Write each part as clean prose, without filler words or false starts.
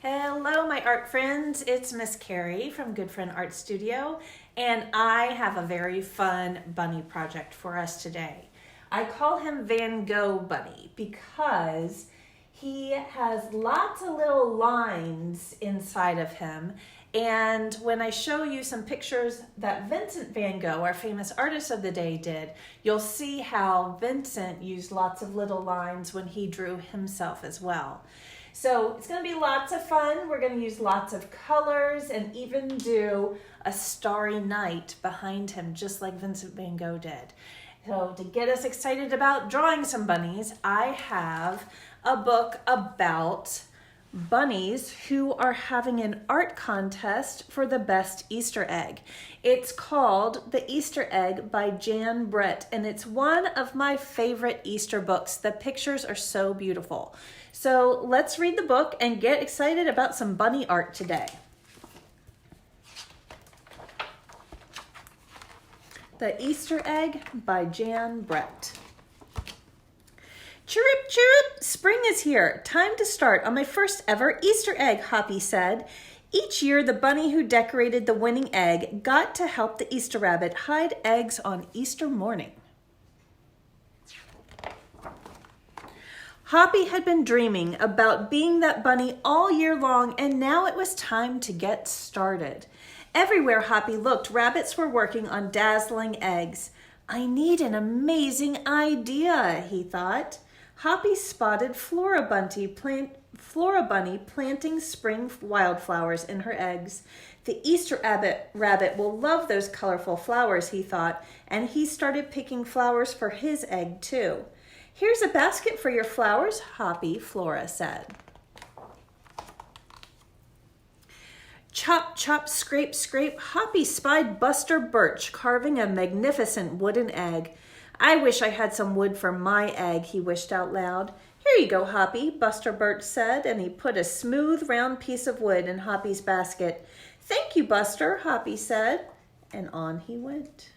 Hello, my art friends. It's Miss Carrie from Good Friend Art Studio, and I have a very fun bunny project for us today. I call him Van Gogh Bunny because he has lots of little lines inside of him. And when I show you some pictures that Vincent van Gogh, our famous artist of the day, did, you'll see how Vincent used lots of little lines when he drew himself as well. So it's going to be lots of fun. We're going to use lots of colors and even do a starry night behind him, just like Vincent van Gogh did. So to get us excited about drawing some bunnies, I have a book about bunnies who are having an art contest for the best Easter egg. It's called The Easter Egg by Jan Brett, and it's one of my favorite Easter books. The pictures are so beautiful. So let's read the book and get excited about some bunny art today. The Easter Egg by Jan Brett. Chirrup, chirrup, spring is here. Time to start on my first ever Easter egg, Hoppy said. Each year, the bunny who decorated the winning egg got to help the Easter rabbit hide eggs on Easter morning. Hoppy had been dreaming about being that bunny all year long, and now it was time to get started. Everywhere Hoppy looked, rabbits were working on dazzling eggs. I need an amazing idea, he thought. Hoppy spotted Flora Bunny planting spring wildflowers in her eggs. The Easter rabbit will love those colorful flowers, he thought, and he started picking flowers for his egg too. Here's a basket for your flowers, Hoppy, Flora said. Chop, chop, scrape, scrape, Hoppy spied Buster Birch carving a magnificent wooden egg. I wish I had some wood for my egg, he wished out loud. Here you go, Hoppy, Buster Birch said, and he put a smooth, round piece of wood in Hoppy's basket. Thank you, Buster, Hoppy said, and on he went.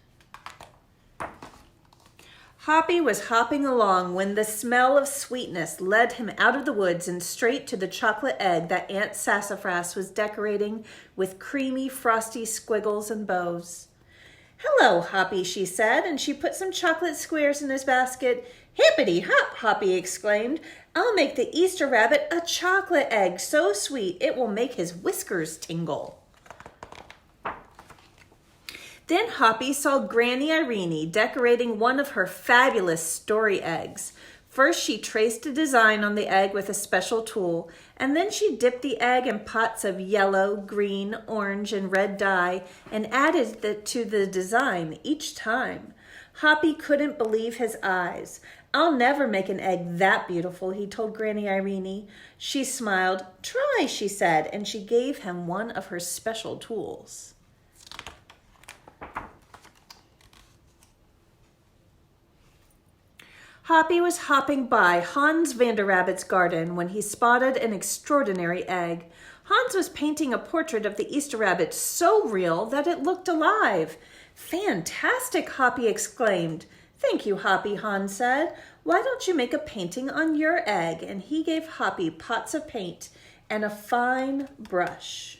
Hoppy was hopping along when the smell of sweetness led him out of the woods and straight to the chocolate egg that Aunt Sassafras was decorating with creamy, frosty squiggles and bows. Hello, Hoppy, she said, and she put some chocolate squares in his basket. Hippity-hop, Hoppy exclaimed. I'll make the Easter rabbit a chocolate egg so sweet it will make his whiskers tingle. Then Hoppy saw Granny Irene decorating one of her fabulous story eggs. First, she traced a design on the egg with a special tool, and then she dipped the egg in pots of yellow, green, orange, and red dye and added it to the design each time. Hoppy couldn't believe his eyes. I'll never make an egg that beautiful, he told Granny Irene. She smiled. Try, she said, and she gave him one of her special tools. Hoppy was hopping by Hans Vanderrabbit's garden when he spotted an extraordinary egg. Hans was painting a portrait of the Easter rabbit so real that it looked alive. Fantastic, Hoppy exclaimed. Thank you, Hoppy, Hans said. Why don't you make a painting on your egg? And he gave Hoppy pots of paint and a fine brush.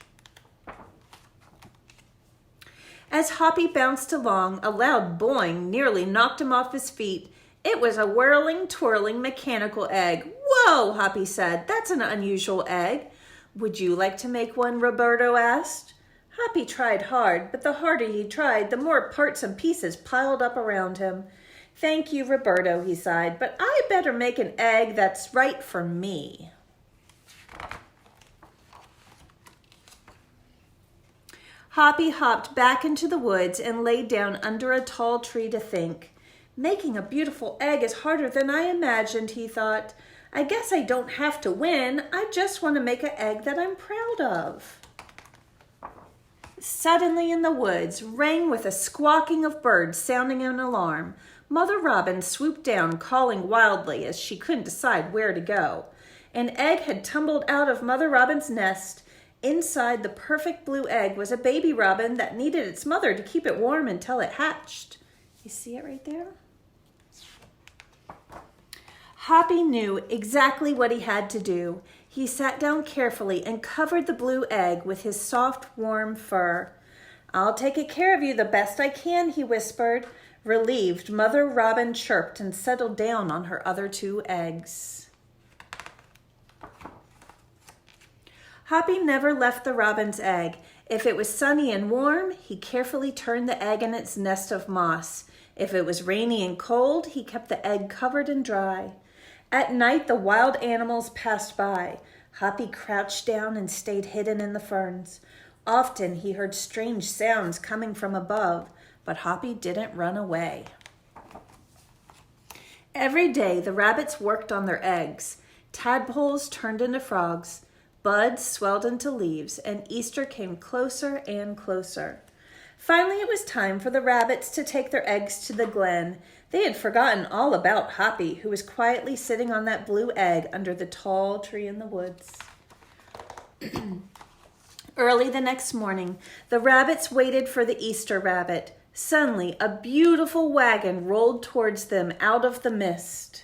As Hoppy bounced along, a loud boing nearly knocked him off his feet. It was a whirling, twirling, mechanical egg. Whoa, Hoppy said. That's an unusual egg. Would you like to make one? Roberto asked. Hoppy tried hard, but the harder he tried, the more parts and pieces piled up around him. Thank you, Roberto, he sighed, but I better make an egg that's right for me. Hoppy hopped back into the woods and lay down under a tall tree to think. Making a beautiful egg is harder than I imagined, he thought. I guess I don't have to win. I just want to make an egg that I'm proud of. Suddenly in the woods rang with a squawking of birds sounding an alarm. Mother Robin swooped down, calling wildly as she couldn't decide where to go. An egg had tumbled out of Mother Robin's nest. Inside the perfect blue egg was a baby robin that needed its mother to keep it warm until it hatched. You see it right there? Hoppy knew exactly what he had to do. He sat down carefully and covered the blue egg with his soft, warm fur. "I'll take care of you the best I can," he whispered. Relieved, Mother Robin chirped and settled down on her other 2 eggs. Hoppy never left the robin's egg. If it was sunny and warm, he carefully turned the egg in its nest of moss. If it was rainy and cold, he kept the egg covered and dry. At night, the wild animals passed by. Hoppy crouched down and stayed hidden in the ferns. Often he heard strange sounds coming from above, but Hoppy didn't run away. Every day, the rabbits worked on their eggs. Tadpoles turned into frogs. Buds swelled into leaves, and Easter came closer and closer. Finally, it was time for the rabbits to take their eggs to the glen. They had forgotten all about Hoppy, who was quietly sitting on that blue egg under the tall tree in the woods. Early the next morning, the rabbits waited for the Easter rabbit. Suddenly, a beautiful wagon rolled towards them out of the mist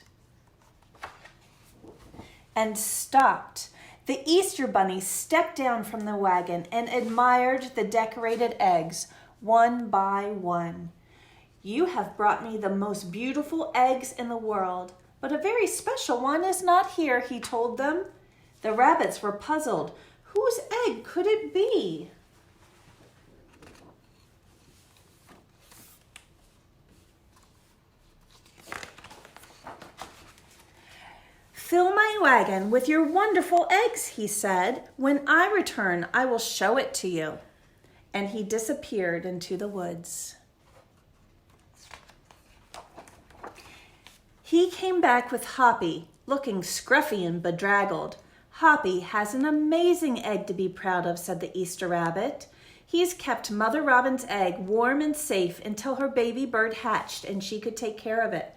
and stopped. The Easter bunny stepped down from the wagon and admired the decorated eggs, one by one. "You have brought me the most beautiful eggs in the world, but a very special one is not here," he told them. The rabbits were puzzled. Whose egg could it be? "Fill my wagon with your wonderful eggs," he said. "When I return, I will show it to you." And he disappeared into the woods. He came back with Hoppy, looking scruffy and bedraggled. "Hoppy has an amazing egg to be proud of," said the Easter rabbit. "He's kept Mother Robin's egg warm and safe until her baby bird hatched and she could take care of it."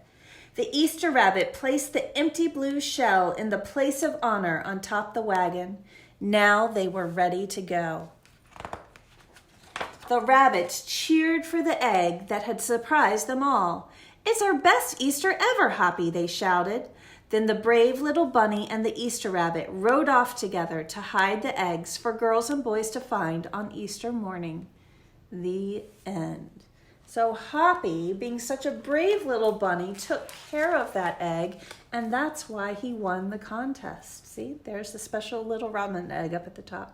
The Easter rabbit placed the empty blue shell in the place of honor on top the wagon. Now they were ready to go. The rabbits cheered for the egg that had surprised them all. "It's our best Easter ever, Hoppy," they shouted. Then the brave little bunny and the Easter rabbit rode off together to hide the eggs for girls and boys to find on Easter morning. The end. So Hoppy, being such a brave little bunny, took care of that egg, and that's why he won the contest. See, there's the special little robin egg up at the top.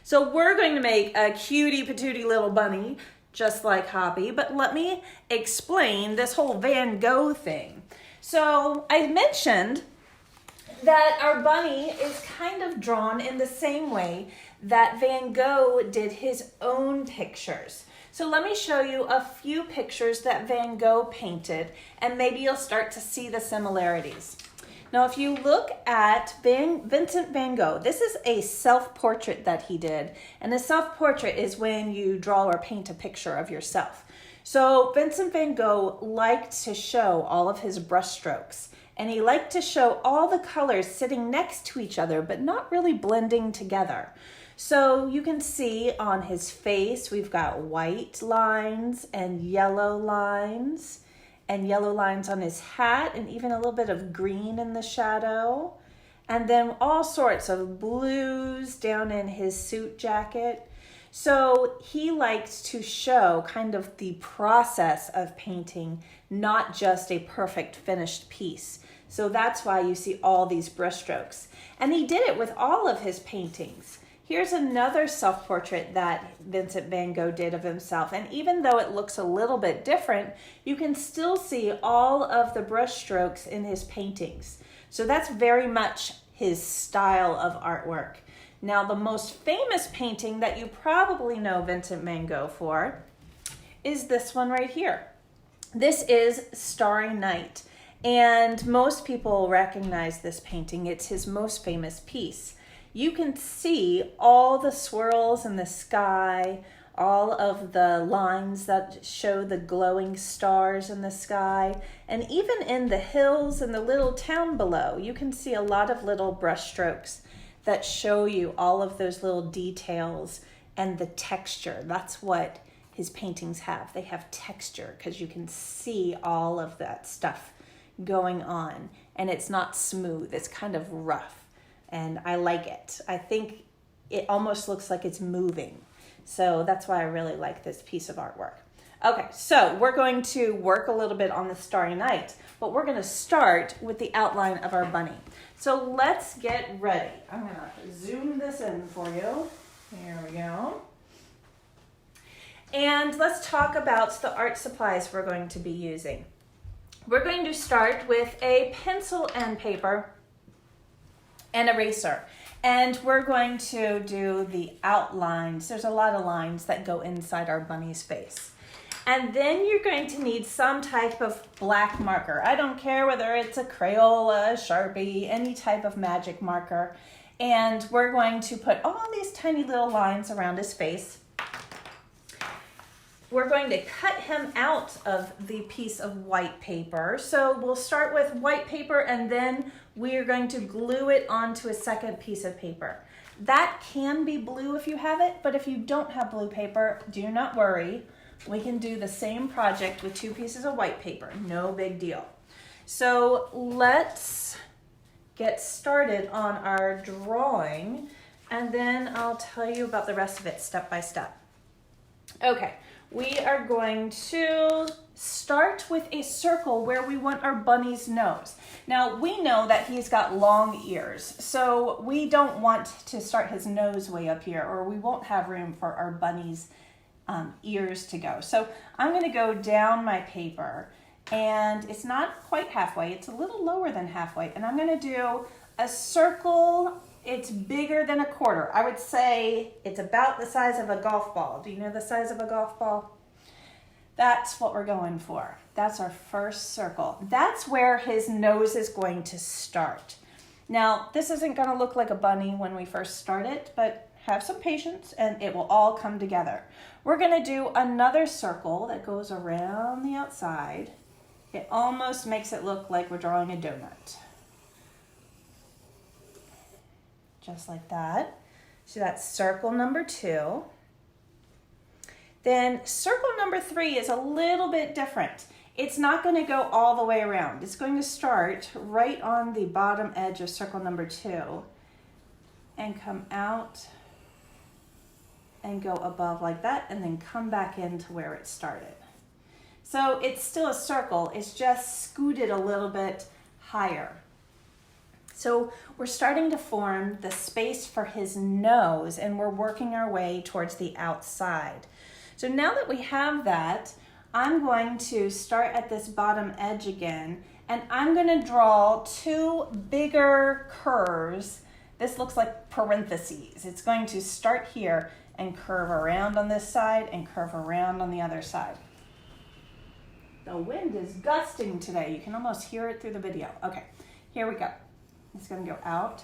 So we're going to make a cutie patootie little bunny, just like Hoppy, but let me explain this whole Van Gogh thing. So I mentioned that our bunny is kind of drawn in the same way that Van Gogh did his own pictures. So let me show you a few pictures that Van Gogh painted, and maybe you'll start to see the similarities. Now, if you look at Vincent van Gogh, this is a self-portrait that he did. And a self-portrait is when you draw or paint a picture of yourself. So Vincent van Gogh liked to show all of his brushstrokes. And he liked to show all the colors sitting next to each other, but not really blending together. So you can see on his face, we've got white lines and yellow lines on his hat, and even a little bit of green in the shadow. And then all sorts of blues down in his suit jacket. So he liked to show kind of the process of painting, not just a perfect finished piece. So that's why you see all these brushstrokes. And he did it with all of his paintings. Here's another self-portrait that Vincent van Gogh did of himself. And even though it looks a little bit different, you can still see all of the brushstrokes in his paintings. So that's very much his style of artwork. Now, the most famous painting that you probably know Vincent van Gogh for is this one right here. This is Starry Night. And most people recognize this painting. It's his most famous piece. You can see all the swirls in the sky, all of the lines that show the glowing stars in the sky, and even in the hills and the little town below, you can see a lot of little brush strokes that show you all of those little details and the texture. That's what his paintings have. They have texture because you can see all of that stuff going on, and it's not smooth, it's kind of rough. and I like it. I think it almost looks like it's moving. So that's why I really like this piece of artwork. Okay, so we're going to work a little bit on the Starry Night, but we're going to start with the outline of our bunny. So let's get ready. I'm going to zoom this in for you. Here we go. And let's talk about the art supplies we're going to be using. We're going to start with a pencil and paper and eraser. And we're going to do the outlines. There's a lot of lines that go inside our bunny's face. And then you're going to need some type of black marker. I don't care whether it's a Crayola, Sharpie, any type of magic marker. And we're going to put all these tiny little lines around his face. We're going to cut him out of the piece of white paper. So we'll start with white paper and then we're going to glue it onto a second piece of paper. That can be blue if you have it, but if you don't have blue paper, do not worry. We can do the same project with 2 pieces of white paper. No big deal. So let's get started on our drawing and then I'll tell you about the rest of it step by step. Okay. We are going to start with a circle where we want our bunny's nose. Now, we know that he's got long ears, so we don't want to start his nose way up here or we won't have room for our bunny's ears to go. So I'm going to go down my paper and it's not quite halfway, it's a little lower than halfway, and I'm going to do a circle. It's bigger than a quarter. I would say it's about the size of a golf ball. Do you know the size of a golf ball? That's what we're going for. That's our first circle. That's where his nose is going to start. Now, this isn't going to look like a bunny when we first start it, but have some patience and it will all come together. We're going to do another circle that goes around the outside. It almost makes it look like we're drawing a donut. Just like that. So that's circle number 2. Then circle number 3 is a little bit different. It's not going to go all the way around. It's going to start right on the bottom edge of circle number 2 and come out and go above like that and then come back into where it started. So it's still a circle, it's just scooted a little bit higher. So we're starting to form the space for his nose and we're working our way towards the outside. So now that we have that, I'm going to start at this bottom edge again and I'm going to draw 2 bigger curves. This looks like parentheses. It's going to start here and curve around on this side and curve around on the other side. The wind is gusting today. You can almost hear it through the video. Okay, here we go. It's going to go out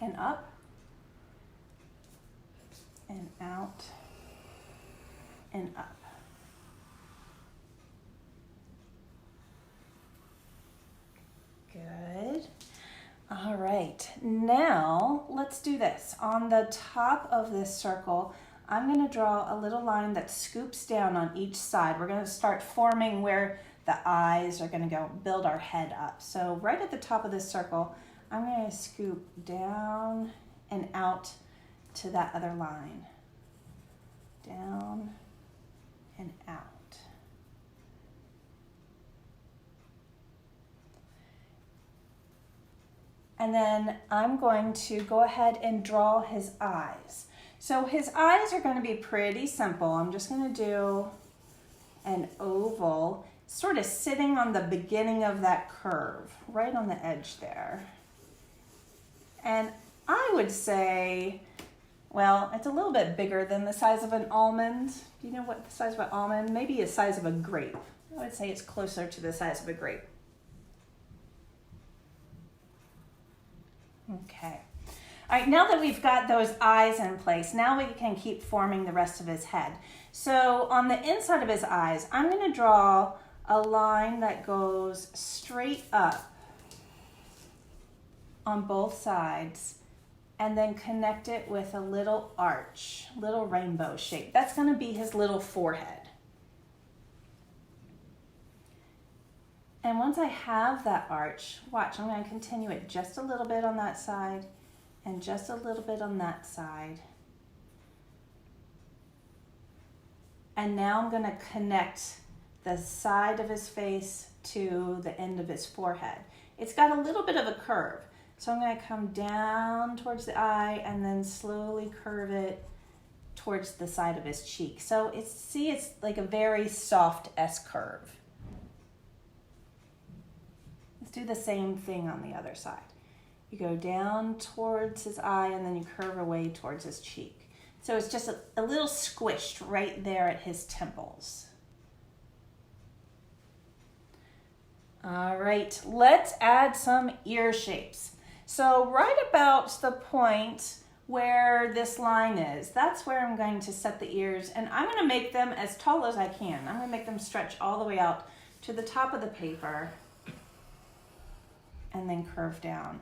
and up and out and up. Good. All right, now let's do this. On the top of this circle, I'm going to draw a little line that scoops down on each side. We're going to start forming where the eyes are going to go, build our head up. So right at the top of this circle, I'm going to scoop down and out to that other line. Down and out. And then I'm going to go ahead and draw his eyes. So his eyes are going to be pretty simple. I'm just going to do an oval, sort of sitting on the beginning of that curve, right on the edge there. And I would say, well, it's a little bit bigger than the size of an almond. Do you know what the size of an almond? Maybe the size of a grape. I would say it's closer to the size of a grape. Okay. All right, now that we've got those eyes in place, now we can keep forming the rest of his head. So on the inside of his eyes, I'm going to draw a line that goes straight up on both sides and then connect it with a little arch, little rainbow shape. That's going to be his little forehead. And once I have that arch, watch, I'm going to continue it just a little bit on that side and just a little bit on that side. And now I'm going to connect the side of his face to the end of his forehead. It's got a little bit of a curve. So I'm going to come down towards the eye and then slowly curve it towards the side of his cheek. So it's like a very soft S curve. Let's do the same thing on the other side. You go down towards his eye and then you curve away towards his cheek. So it's just a little squished right there at his temples. All right, let's add some ear shapes. So right about the point where this line is, that's where I'm going to set the ears, and I'm going to make them as tall as I can. I'm going to make them stretch all the way out to the top of the paper and then curve down.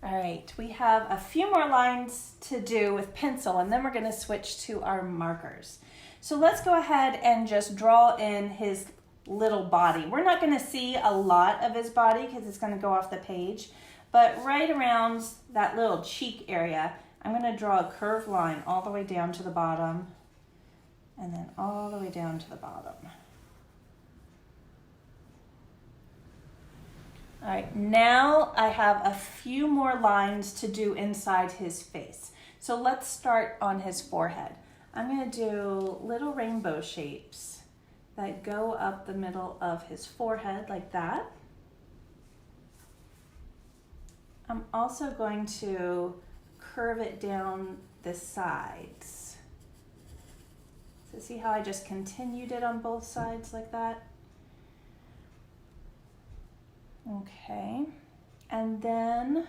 All right, we have a few more lines to do with pencil, and then we're going to switch to our markers. So let's go ahead and just draw in his little body. We're not going to see a lot of his body because it's going to go off the page, but right around that little cheek area, I'm going to draw a curved line all the way down to the bottom and then all the way down to the bottom. All right, now I have a few more lines to do inside his face. So let's start on his forehead. I'm going to do little rainbow shapes that go up the middle of his forehead like that. I'm also going to curve it down the sides. So see how I just continued it on both sides like that? Okay, and then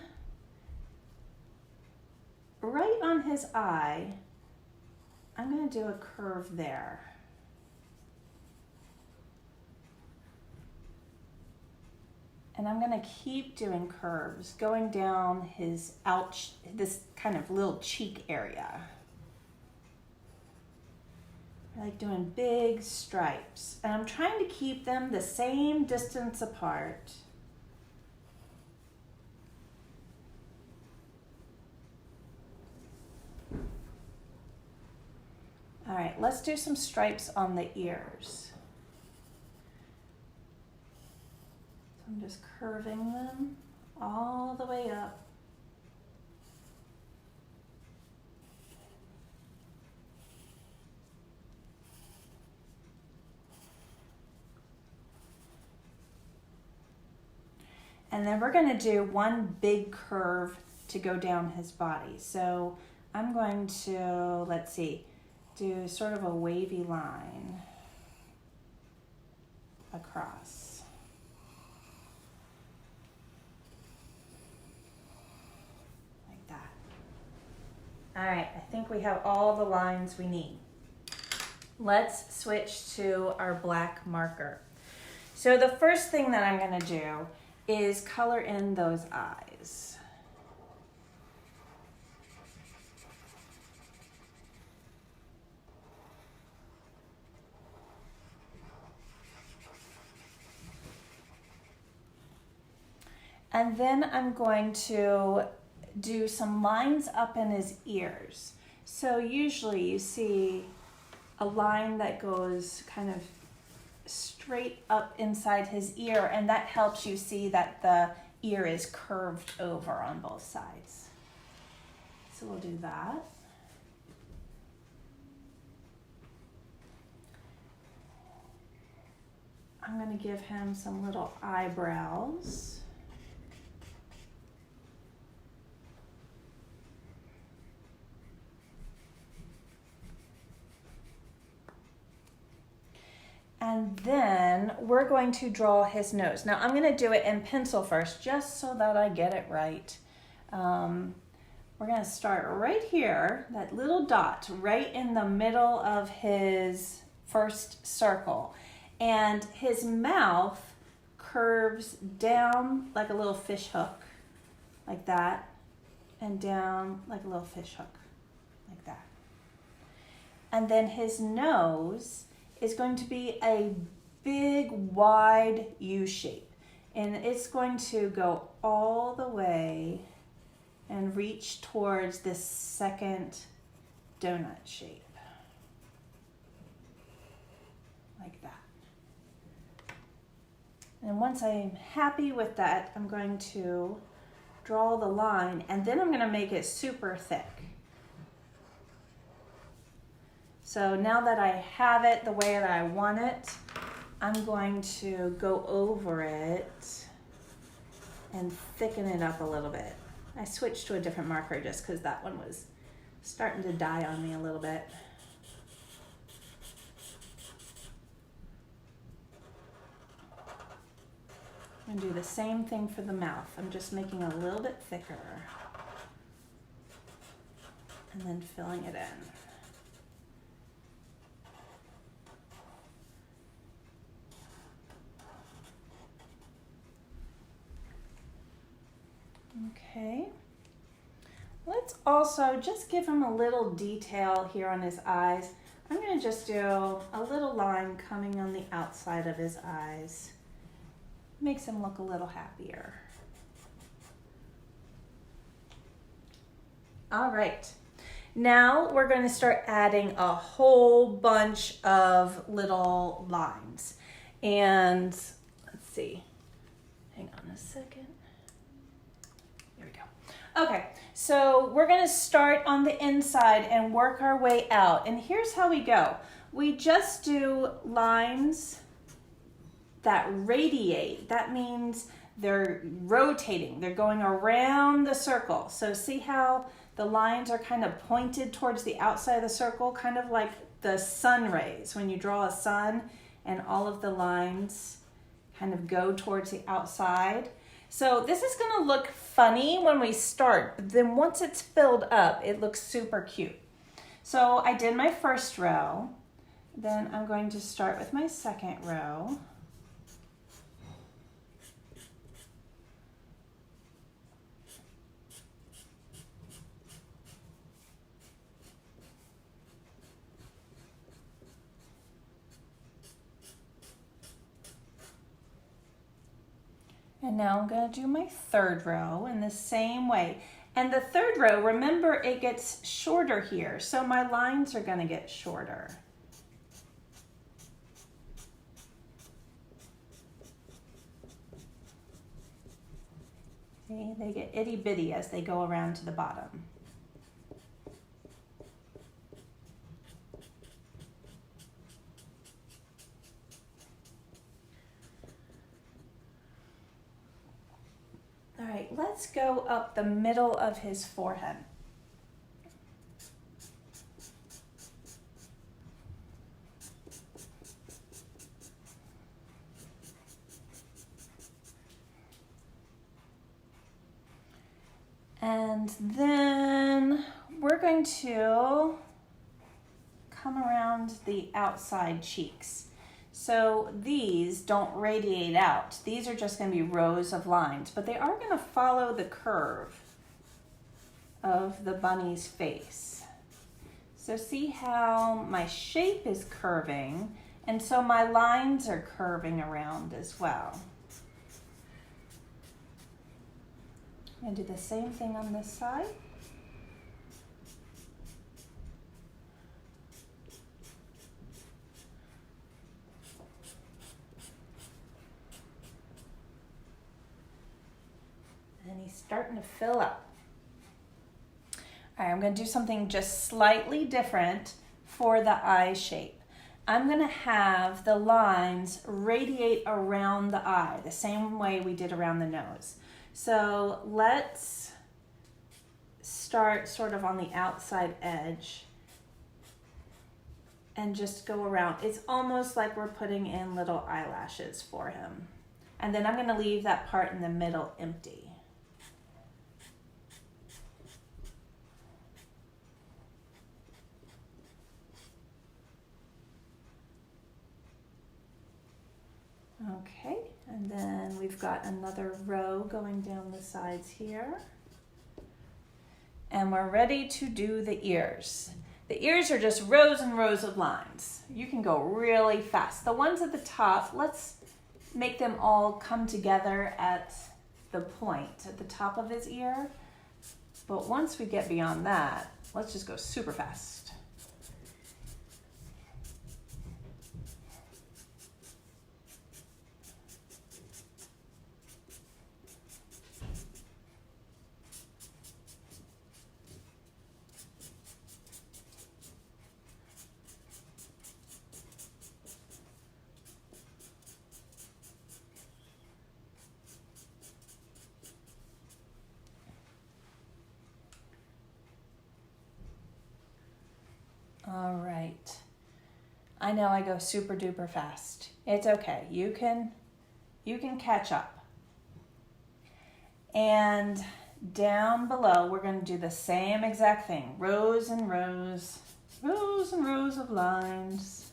right on his eye, I'm going to do a curve there. And I'm going to keep doing curves going down his this kind of little cheek area. I like doing big stripes, and I'm trying to keep them the same distance apart. All right, let's do some stripes on the ears. So I'm just curving them all the way up. And then we're going to do one big curve to go down his body. So I'm going to, let's see, do sort of a wavy line across. Like that. All right, I think we have all the lines we need. Let's switch to our black marker. So the first thing that I'm going to do is color in those eyes. And then I'm going to do some lines up in his ears. So usually you see a line that goes kind of straight up inside his ear, and that helps you see that the ear is curved over on both sides. So we'll do that. I'm going to give him some little eyebrows. And then we're going to draw his nose. Now I'm going to do it in pencil first, just so that I get it right. We're going to start right here, that little dot right in the middle of his first circle. And his mouth curves down like a little fish hook, like that. and down like a little fish hook, like that. And then his nose is going to be a big, wide U shape. And it's going to go all the way and reach towards this second donut shape. Like that. And once I'm happy with that, I'm going to draw the line, and then I'm going to make it super thick. So now that I have it the way that I want it, I'm going to go over it and thicken it up a little bit. I switched to a different marker just because that one was starting to die on me a little bit. I'm going to do the same thing for the mouth. I'm just making a little bit thicker and then filling it in. Okay, let's also just give him a little detail here on his eyes. I'm going to just do a little line coming on the outside of his eyes. Makes him look a little happier. All right, now we're going to start adding a whole bunch of little lines. And let's see, hang on a second. Okay, so we're going to start on the inside and work our way out. And here's how we go. We just do lines that radiate. That means they're rotating. They're going around the circle. So see how the lines are kind of pointed towards the outside of the circle, kind of like the sun rays when you draw a sun and all of the lines kind of go towards the outside. So this is going to look funny when we start, but then once it's filled up, it looks super cute. So I did my first row, then I'm going to start with my second row. And now I'm going to do my third row in the same way. And the third row, remember, it gets shorter here, so my lines are going to get shorter. See, they get itty bitty as they go around to the bottom. All right, let's go up the middle of his forehead. And then we're going to come around the outside cheeks. So these don't radiate out. These are just going to be rows of lines, but they are going to follow the curve of the bunny's face. So see how my shape is curving, and so my lines are curving around as well. I'm going to do the same thing on this side. And he's starting to fill up. All right, I'm going to do something just slightly different for the eye shape. I'm going to have the lines radiate around the eye, the same way we did around the nose. So let's start sort of on the outside edge and just go around. It's almost like we're putting in little eyelashes for him. And then I'm going to leave that part in the middle empty. Okay, and then we've got another row going down the sides here. And we're ready to do the ears. The ears are just rows and rows of lines. You can go really fast. The ones at the top, let's make them all come together at the point at the top of his ear. But once we get beyond that, let's just go super fast. All right. I know I go super duper fast. It's okay. You can catch up. And down below, we're going to do the same exact thing. Rows and rows, rows and rows of lines.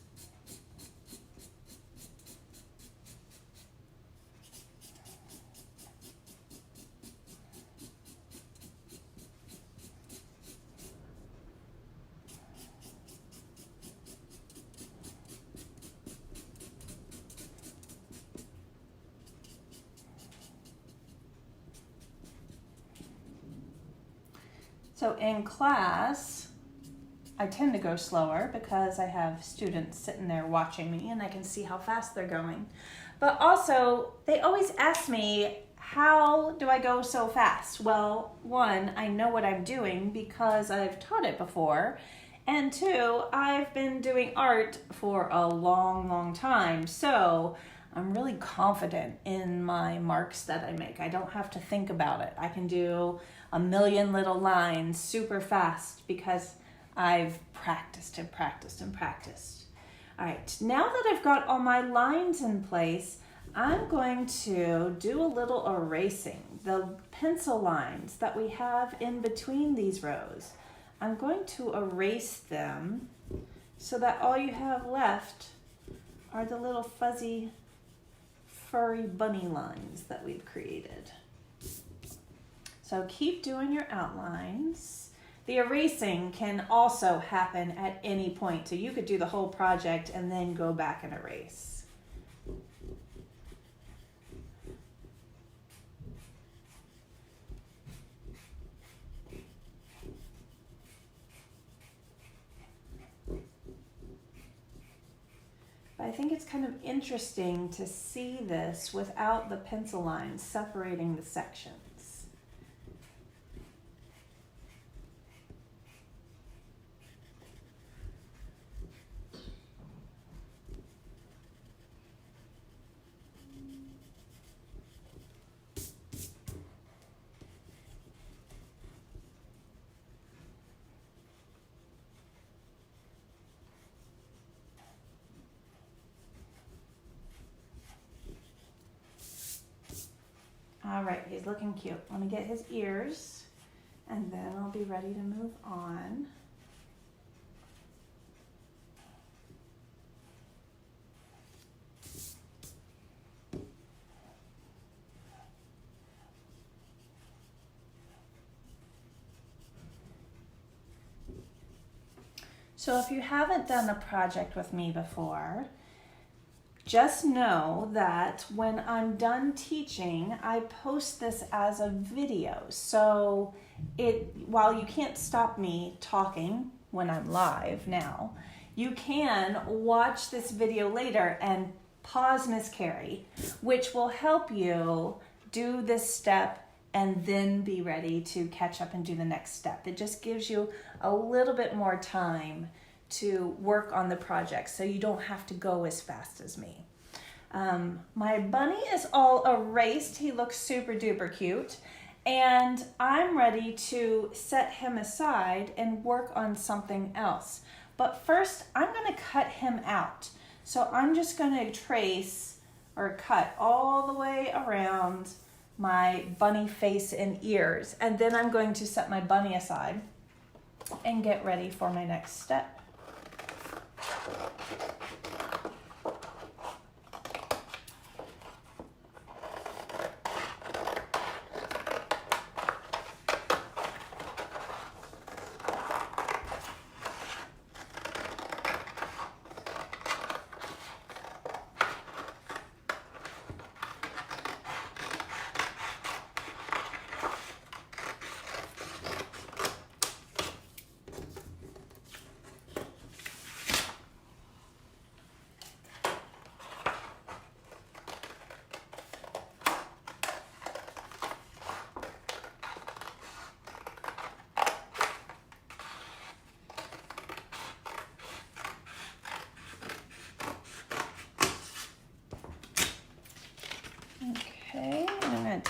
So in class, I tend to go slower because I have students sitting there watching me and I can see how fast they're going. But also, they always ask me, how do I go so fast? Well, one, I know what I'm doing because I've taught it before. And two, I've been doing art for a long, long time. So I'm really confident in my marks that I make. I don't have to think about it. I can do a million little lines super fast because I've practiced and practiced and practiced. All right, now that I've got all my lines in place, I'm going to do a little erasing. The pencil lines that we have in between these rows, I'm going to erase them so that all you have left are the little fuzzy, furry bunny lines that we've created. So keep doing your outlines. The erasing can also happen at any point. So you could do the whole project and then go back and erase. But I think it's kind of interesting to see this without the pencil lines separating the sections. All right, he's looking cute. Let me get his ears, and then I'll be ready to move on. So if you haven't done a project with me before, just know that when I'm done teaching, I post this as a video. So while you can't stop me talking when I'm live now, you can watch this video later and pause Miss Carrie, which will help you do this step and then be ready to catch up and do the next step. It just gives you a little bit more time to work on the project so you don't have to go as fast as me. My bunny is all erased. He looks super duper cute. And I'm ready to set him aside and work on something else. But first, I'm going to cut him out. So I'm just going to trace or cut all the way around my bunny face and ears. And then I'm going to set my bunny aside and get ready for my next step.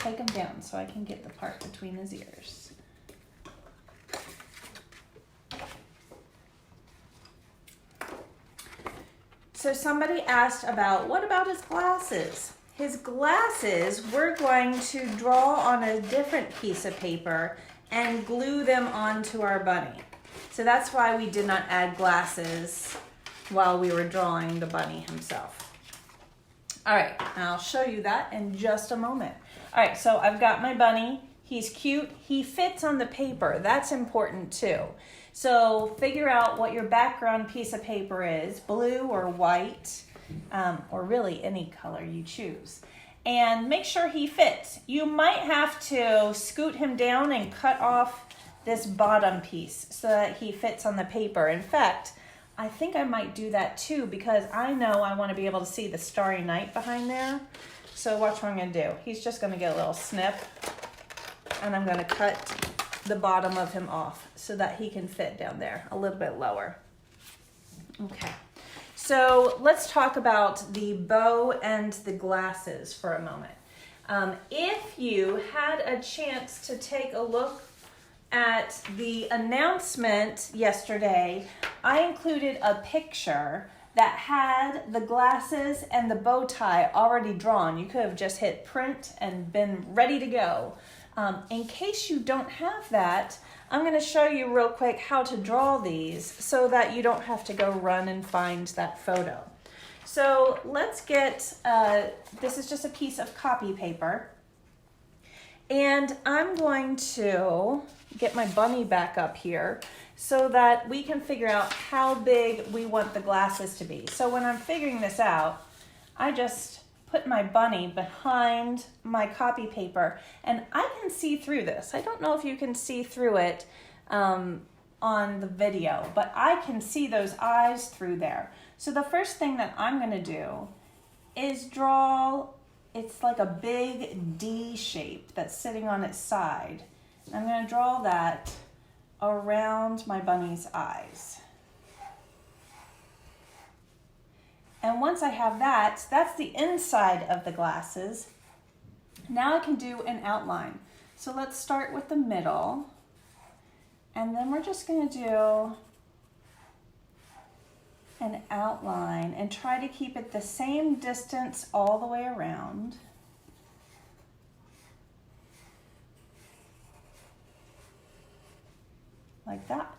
take them down so I can get the part between his ears. So somebody asked about, what about his glasses? His glasses, we're going to draw on a different piece of paper and glue them onto our bunny. So that's why we did not add glasses while we were drawing the bunny himself. All right, I'll show you that in just a moment. All right, so I've got my bunny. He's cute. He fits on the paper. That's important too. So figure out what your background piece of paper is, blue or white, or really any color you choose. And make sure he fits. You might have to scoot him down and cut off this bottom piece so that he fits on the paper. In fact, I think I might do that too because I know I want to be able to see the starry night behind there. So watch what I'm going to do. He's just going to get a little snip and I'm going to cut the bottom of him off so that he can fit down there a little bit lower. Okay, so let's talk about the bow and the glasses for a moment. If you had a chance to take a look at the announcement yesterday, I included a picture that had the glasses and the bow tie already drawn. You could have just hit print and been ready to go. In case you don't have that, I'm going to show you real quick how to draw these so that you don't have to go run and find that photo. So let's get, this is just a piece of copy paper. And I'm going to get my bunny back up here so that we can figure out how big we want the glasses to be. So when I'm figuring this out, I just put my bunny behind my copy paper and I can see through this. I don't know if you can see through it on the video, but I can see those eyes through there. So the first thing that I'm going to do is draw, it's like a big D shape that's sitting on its side. I'm going to draw that around my bunny's eyes. And once I have that, that's the inside of the glasses. Now I can do an outline. So let's start with the middle. And then we're just going to do an outline and try to keep it the same distance all the way around. Like that.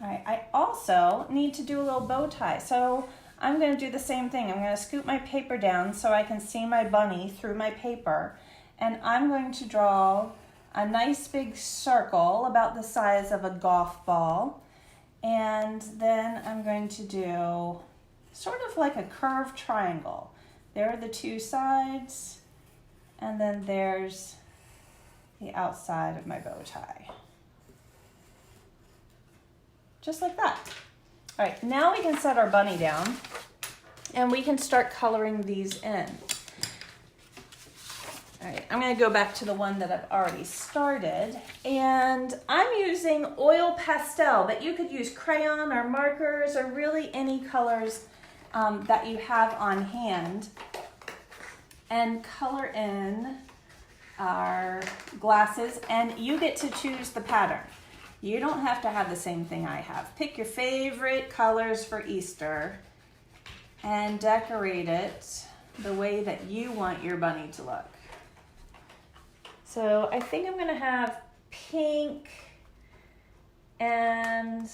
All right, I also need to do a little bow tie. So I'm going to do the same thing. I'm going to scoot my paper down so I can see my bunny through my paper. And I'm going to draw a nice big circle about the size of a golf ball. And then I'm going to do sort of like a curved triangle. There are the two sides. And then there's the outside of my bow tie. Just like that. All right, now we can set our bunny down and we can start coloring these in. All right, I'm gonna go back to the one that I've already started and I'm using oil pastel, but you could use crayon or markers or really any colors that you have on hand and color in our glasses and you get to choose the pattern. You don't have to have the same thing I have. Pick your favorite colors for Easter and decorate it the way that you want your bunny to look. So I think I'm gonna have pink and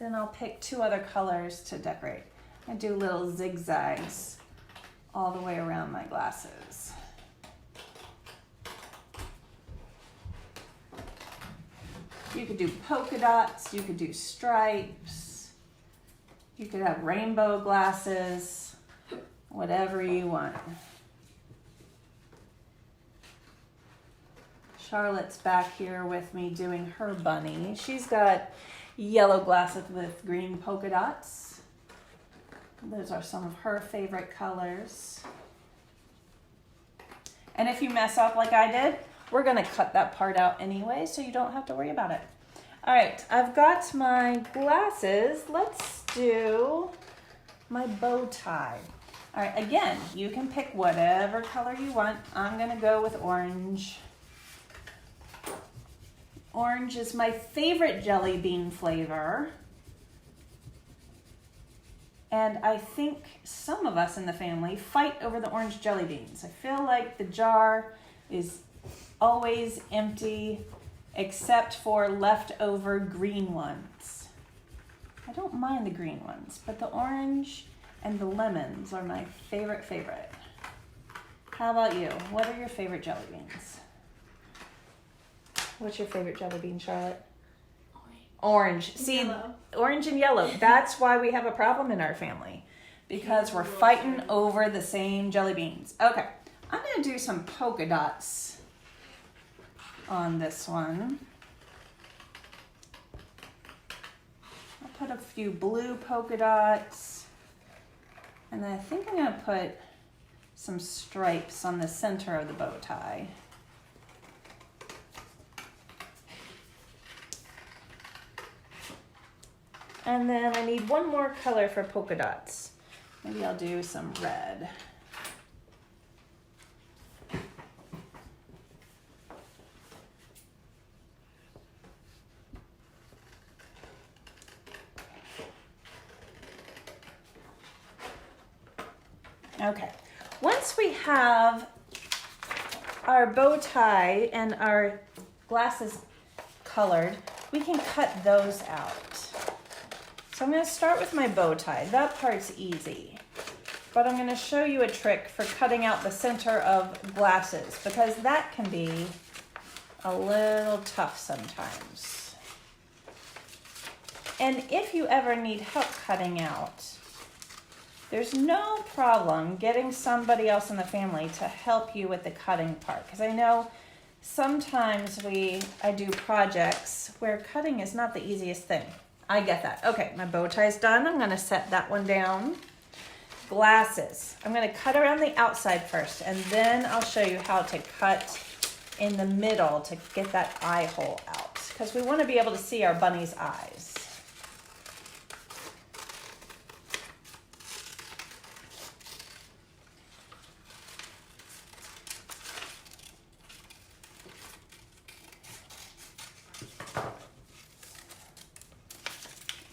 then I'll pick two other colors to decorate. I do little zigzags all the way around my glasses. You could do polka dots, you could do stripes, you could have rainbow glasses, whatever you want. Charlotte's back here with me doing her bunny. She's got yellow glasses with green polka dots. Those are some of her favorite colors. And if you mess up like I did, we're gonna cut that part out anyway, so you don't have to worry about it. All right, I've got my glasses. Let's do my bow tie. All right, again, you can pick whatever color you want. I'm gonna go with orange. Orange is my favorite jelly bean flavor. And I think some of us in the family fight over the orange jelly beans. I feel like the jar is always empty except for leftover green ones. I don't mind the green ones, but the orange and the lemons are my favorite. How about you? What are your favorite jelly beans? What's your favorite jelly bean, Charlotte? Orange. See, yellow. Orange and yellow. That's why we have a problem in our family, because we're fighting over the same jelly beans. Okay, I'm going to do some polka dots on this one. I'll put a few blue polka dots, and then I think I'm going to put some stripes on the center of the bow tie. And then I need one more color for polka dots. Maybe I'll do some red. Okay, once we have our bow tie and our glasses colored, we can cut those out. So I'm going to start with my bow tie. That part's easy. But I'm going to show you a trick for cutting out the center of glasses, because that can be a little tough sometimes. And if you ever need help cutting out, there's no problem getting somebody else in the family to help you with the cutting part. Because I know sometimes I do projects where cutting is not the easiest thing. I get that. Okay, my bow tie's done. I'm going to set that one down. Glasses. I'm going to cut around the outside first, and then I'll show you how to cut in the middle to get that eye hole out, because we want to be able to see our bunny's eyes.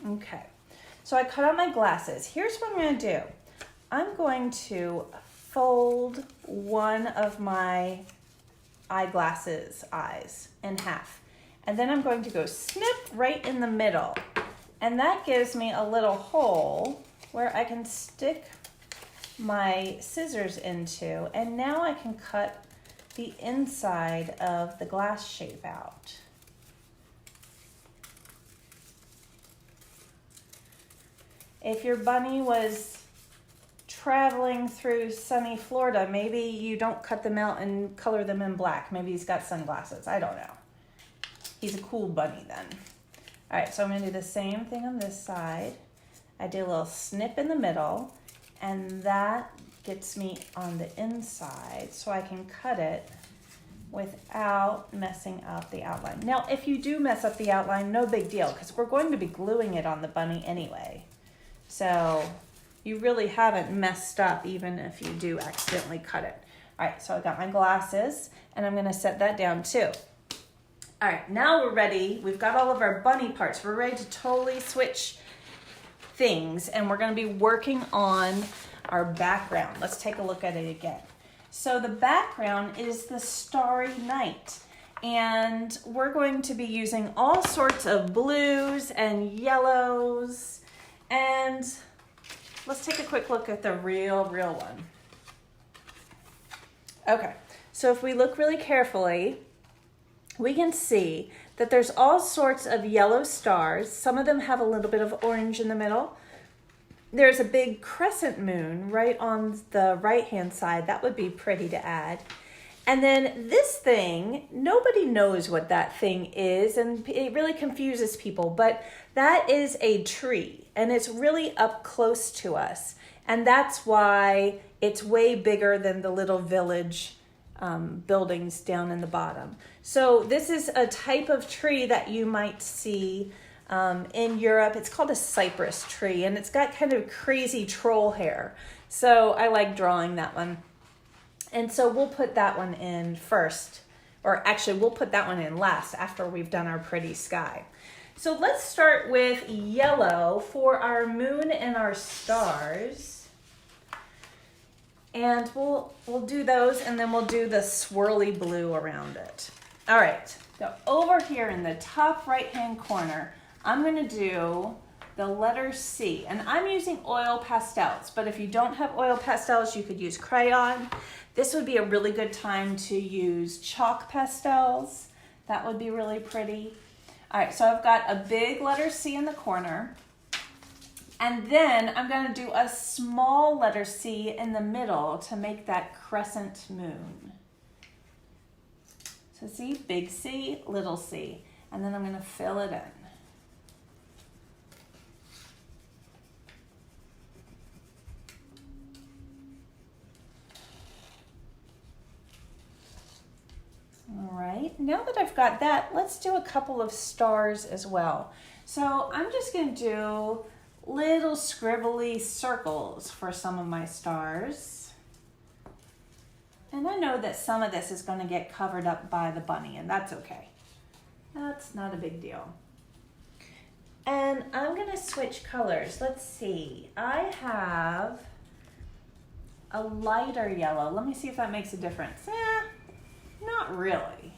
Okay, so I cut out my glasses. Here's what I'm going to do. I'm going to fold one of my eyeglasses eyes in half. And then I'm going to go snip right in the middle. And that gives me a little hole where I can stick my scissors into. And now I can cut the inside of the glass shape out. If your bunny was traveling through sunny Florida, maybe you don't cut them out and color them in black. Maybe he's got sunglasses. I don't know. He's a cool bunny then. All right, so I'm going to do the same thing on this side. I did a little snip in the middle, and that gets me on the inside so I can cut it without messing up the outline. Now, if you do mess up the outline, no big deal, because we're going to be gluing it on the bunny anyway. So you really haven't messed up even if you do accidentally cut it. All right, so I got my glasses, and I'm going to set that down too. All right, now we're ready. We've got all of our bunny parts. We're ready to totally switch things, and we're going to be working on our background. Let's take a look at it again. So the background is the starry night, and we're going to be using all sorts of blues and yellows. And let's take a quick look at the real one. Okay, so if we look really carefully, we can see that there's all sorts of yellow stars. Some of them have a little bit of orange in the middle. There's a big crescent moon right on the right-hand side. That would be pretty to add. And then this thing, nobody knows what that thing is, and it really confuses people, but that is a tree, and it's really up close to us. And that's why it's way bigger than the little village buildings down in the bottom. So this is a type of tree that you might see in Europe. It's called a cypress tree, and it's got kind of crazy troll hair. So I like drawing that one. And so we'll put that one in first, or actually we'll put that one in last after we've done our pretty sky. So let's start with yellow for our moon and our stars. And we'll do those, and then we'll do the swirly blue around it. All right, so over here in the top right-hand corner, I'm going to do the letter C, and I'm using oil pastels, but if you don't have oil pastels, you could use crayon. This would be a really good time to use chalk pastels. That would be really pretty. All right, so I've got a big letter C in the corner, and then I'm going to do a small letter C in the middle to make that crescent moon. So see, big C, little c, and then I'm going to fill it in. All right, now that I've got that, let's do a couple of stars as well. So I'm just going to do little scribbly circles for some of my stars. And I know that some of this is going to get covered up by the bunny, and that's okay. That's not a big deal. And I'm going to switch colors. Let's see. I have a lighter yellow. Let me see if that makes a difference. Not really.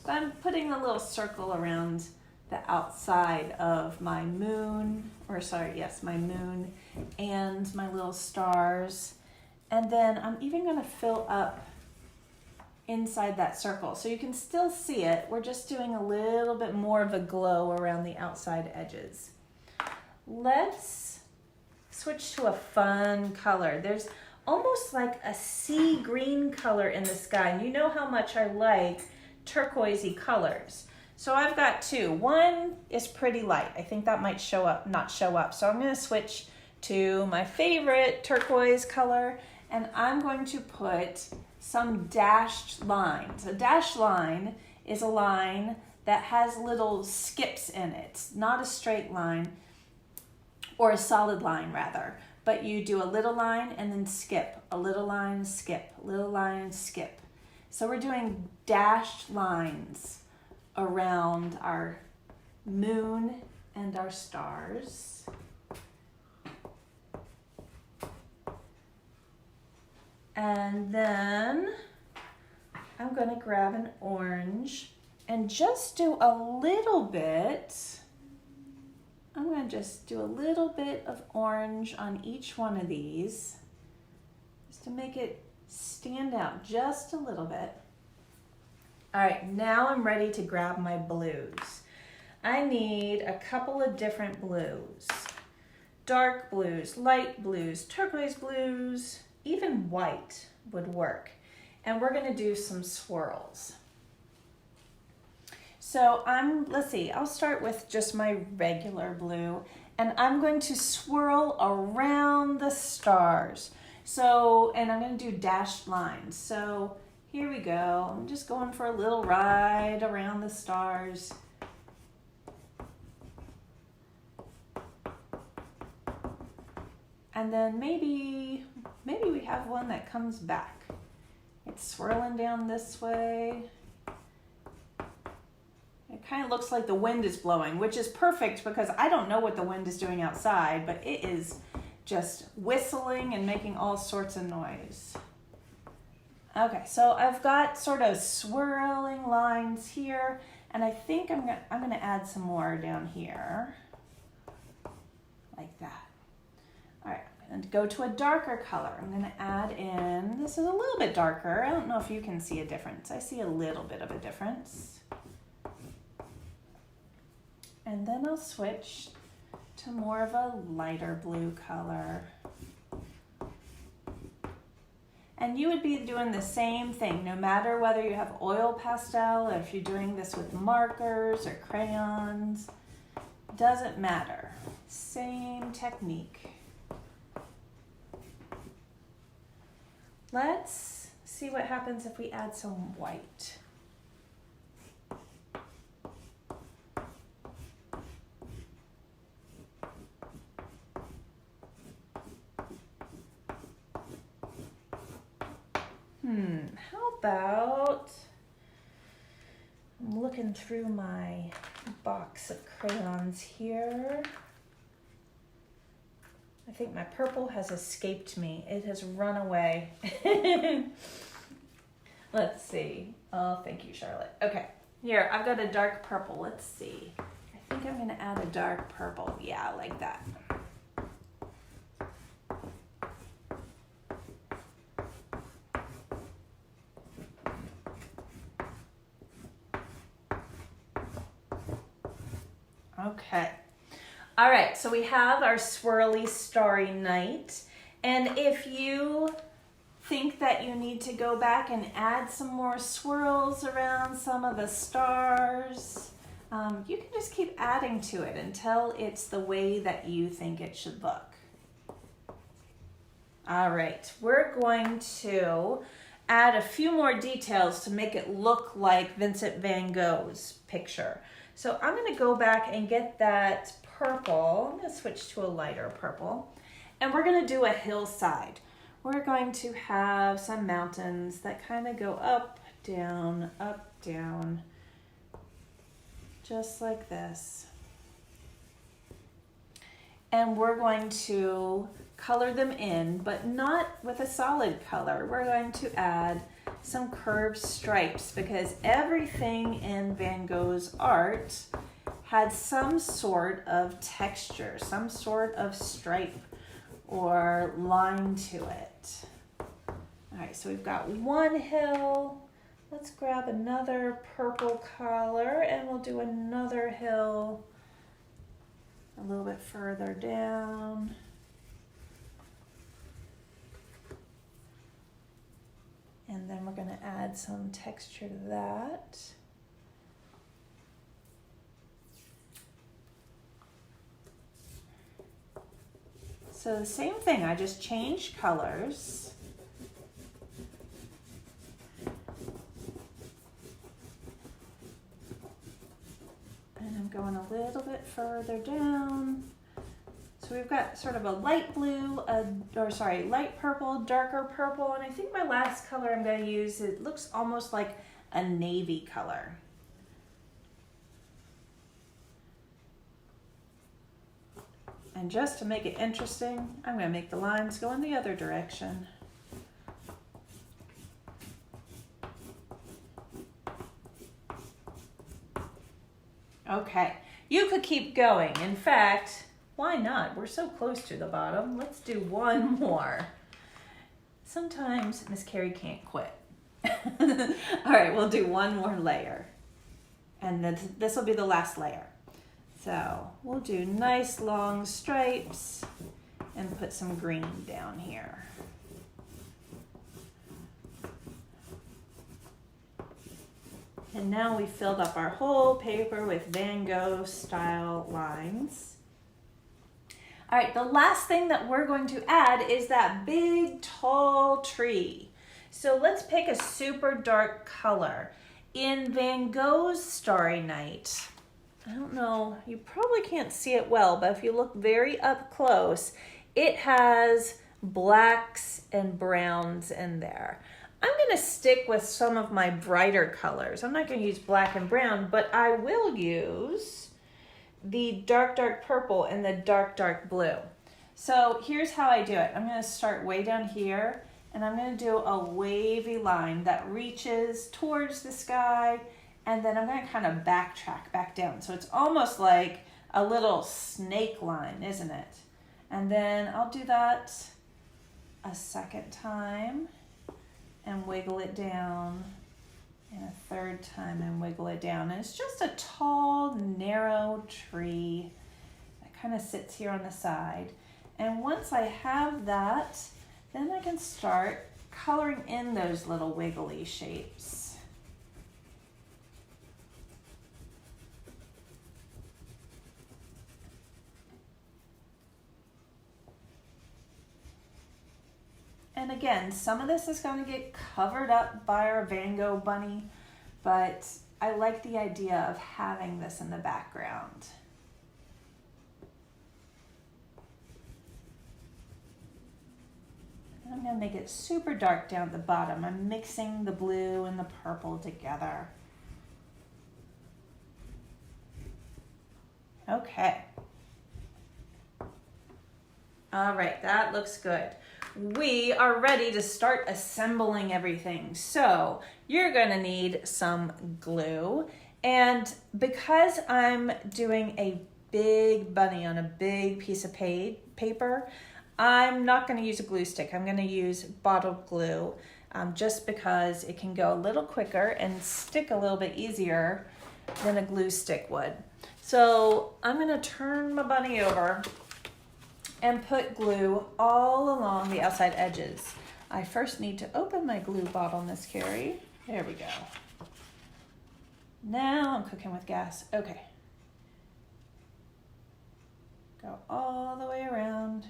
So I'm putting a little circle around the outside of my moon, my moon and my little stars. And then I'm even going to fill up inside that circle. So you can still see it. We're just doing a little bit more of a glow around the outside edges. Let's switch to a fun color. There's almost like a sea green color in the sky. And you know how much I like turquoisey colors. So I've got two. One is pretty light. I think that might not show up. So I'm going to switch to my favorite turquoise color, and I'm going to put some dashed lines. A dashed line is a line that has little skips in it, not a straight line, or a solid line rather. But you do a little line and then skip, a little line, skip, a little line, skip. So we're doing dashed lines around our moon and our stars. And then I'm going to grab an orange and just do a little bit. I'm going to just do a little bit of orange on each one of these, just to make it stand out just a little bit. All right, now I'm ready to grab my blues. I need a couple of different blues. Dark blues, light blues, turquoise blues, even white would work. And we're going to do some swirls. So I'll start with just my regular blue, and I'm going to swirl around the stars. And I'm going to do dashed lines. So here we go. I'm just going for a little ride around the stars. And then maybe we have one that comes back. It's swirling down this way. It kind of looks like the wind is blowing, which is perfect because I don't know what the wind is doing outside, but it is just whistling and making all sorts of noise. Okay, so I've got sort of swirling lines here, and I think I'm gonna add some more down here, like that. All right, and go to a darker color. I'm gonna add in, this is a little bit darker. I don't know if you can see a difference. I see a little bit of a difference. And then I'll switch to more of a lighter blue color. And you would be doing the same thing, no matter whether you have oil pastel or if you're doing this with markers or crayons. Doesn't matter. Same technique. Let's see what happens if we add some white. How about, I'm looking through my box of crayons here. I think my purple has escaped me. It has run away. Let's see. Oh, thank you, Charlotte. Okay, here, I've got a dark purple. Let's see. I think I'm gonna add a dark purple. Yeah, I like that. Okay. All right, so we have our swirly starry night. And if you think that you need to go back and add some more swirls around some of the stars, you can just keep adding to it until it's the way that you think it should look. All right, we're going to add a few more details to make it look like Vincent van Gogh's picture. So I'm going to go back and get that purple. I'm going to switch to a lighter purple. And we're going to do a hillside. We're going to have some mountains that kind of go up, down, just like this. And we're going to color them in, but not with a solid color. We're going to add some curved stripes because everything in Van Gogh's art had some sort of texture, some sort of stripe or line to it. All right, so we've got one hill. Let's grab another purple color and we'll do another hill a little bit further down. And then we're going to add some texture to that. So the same thing, I just changed colors. And I'm going a little bit further down. So we've got sort of a light blue, light purple, darker purple, and I think my last color I'm going to use, it looks almost like a navy color. And just to make it interesting, I'm going to make the lines go in the other direction. Okay, you could keep going. In fact, why not? We're so close to the bottom. Let's do one more. Sometimes Miss Carrie can't quit. All right, we'll do one more layer. And this will be the last layer. So we'll do nice long stripes and put some green down here. And now we filled up our whole paper with Van Gogh style lines. All right, the last thing that we're going to add is that big tall tree. So let's pick a super dark color. In Van Gogh's Starry Night, I don't know, you probably can't see it well, but if you look very up close, it has blacks and browns in there. I'm going to stick with some of my brighter colors. I'm not going to use black and brown, but I will use the dark purple and the dark blue. So here's how I do it. I'm going to start way down here, and I'm going to do a wavy line that reaches towards the sky, and then I'm going to kind of backtrack back down. So it's almost like a little snake line, isn't it? And then I'll do that a second time and wiggle it down, and a third time and wiggle it down. And it's just a tall, narrow tree that kind of sits here on the side. And once I have that, then I can start coloring in those little wiggly shapes. And again, some of this is going to get covered up by our Van Gogh bunny, but I like the idea of having this in the background. I'm gonna make it super dark down at the bottom. I'm mixing the blue and the purple together. Okay. All right, that looks good. We are ready to start assembling everything. So you're gonna need some glue. And because I'm doing a big bunny on a big piece of paper, I'm not gonna use a glue stick. I'm gonna use bottled glue just because it can go a little quicker and stick a little bit easier than a glue stick would. So I'm gonna turn my bunny over and put glue all along the outside edges. I first need to open my glue bottle, Miss Carrie. There we go. Now I'm cooking with gas. Okay. Go all the way around.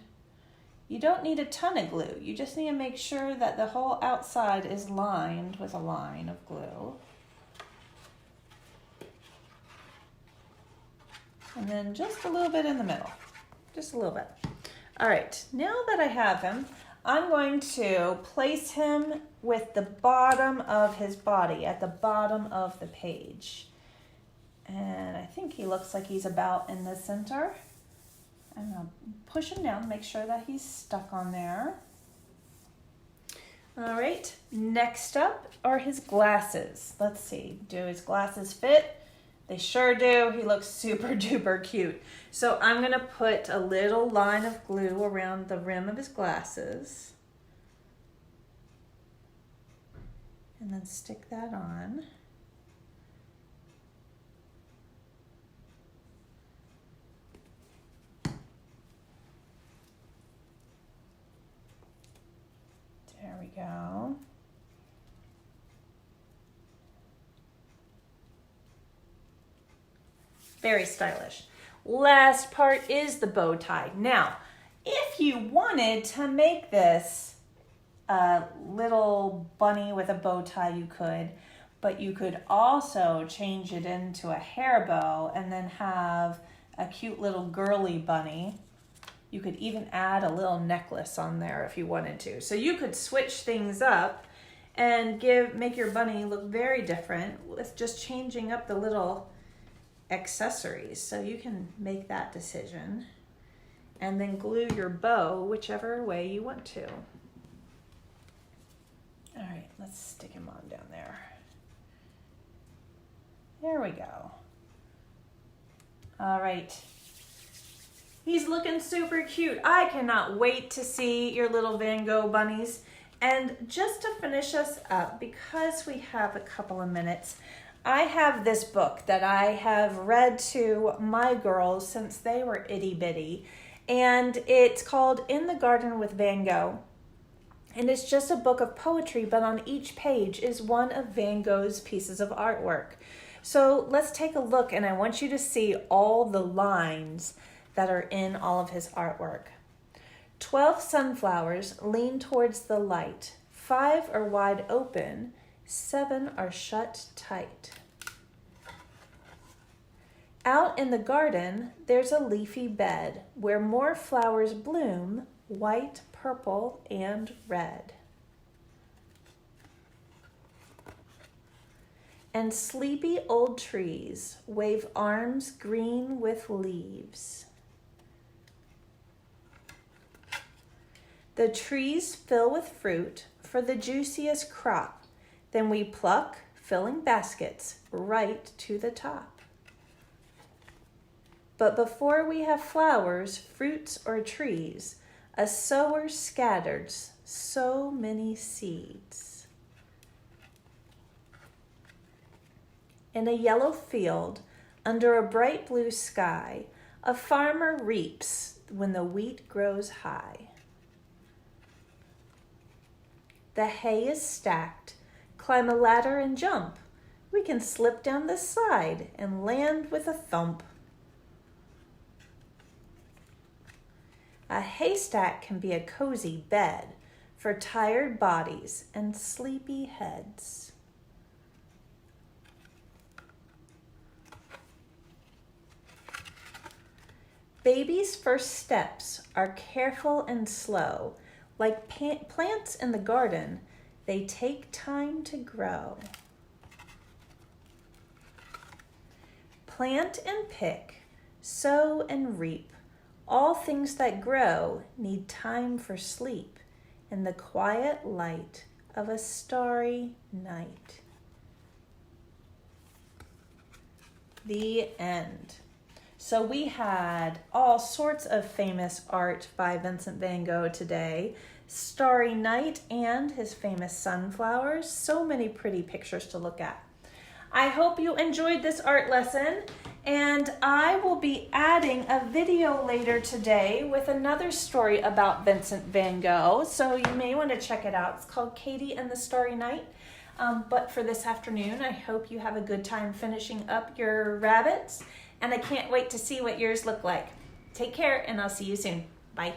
You don't need a ton of glue. You just need to make sure that the whole outside is lined with a line of glue. And then just a little bit in the middle. Just a little bit. All right, now that I have him, I'm going to place him with the bottom of his body, at the bottom of the page. And I think he looks like he's about in the center. I'm gonna push him down, make sure that he's stuck on there. All right, next up are his glasses. Let's see, do his glasses fit? They sure do. He looks super duper cute. So I'm gonna put a little line of glue around the rim of his glasses. And then stick that on. There we go. Very stylish. Last part is the bow tie. Now, if you wanted to make this a little bunny with a bow tie, you could, but you could also change it into a hair bow and then have a cute little girly bunny. You could even add a little necklace on there if you wanted to. So you could switch things up and make your bunny look very different with just changing up the little accessories. So you can make that decision and then glue your bow whichever way you want to. All right, let's stick him on down there. There we go. All right. He's looking super cute. I cannot wait to see your little Van Gogh bunnies. And just to finish us up, because we have a couple of minutes, I have this book that I have read to my girls since they were itty bitty, and it's called In the Garden with Van Gogh. And it's just a book of poetry, but on each page is one of Van Gogh's pieces of artwork. So let's take a look, and I want you to see all the lines that are in all of his artwork. 12 sunflowers lean towards the light. 5 are wide open. 7 are shut tight. Out in the garden, there's a leafy bed where more flowers bloom, white, purple, and red. And sleepy old trees wave arms green with leaves. The trees fill with fruit for the juiciest crop. Then we pluck, filling baskets right to the top. But before we have flowers, fruits, or trees, a sower scattered so many seeds. In a yellow field, under a bright blue sky, a farmer reaps when the wheat grows high. The hay is stacked. Climb a ladder and jump. We can slip down the side and land with a thump. A haystack can be a cozy bed for tired bodies and sleepy heads. Baby's first steps are careful and slow. Like plants in the garden, they take time to grow. Plant and pick, sow and reap. All things that grow need time for sleep in the quiet light of a starry night. The end. So we had all sorts of famous art by Vincent van Gogh today. Starry Night and his famous sunflowers. So many pretty pictures to look at. I hope you enjoyed this art lesson, and I will be adding a video later today with another story about Vincent van Gogh, so you may want to check it out. It's called Katie and the Starry Night. But for this afternoon, I hope you have a good time finishing up your rabbits, and I can't wait to see what yours look like. Take care, and I'll see you soon. Bye.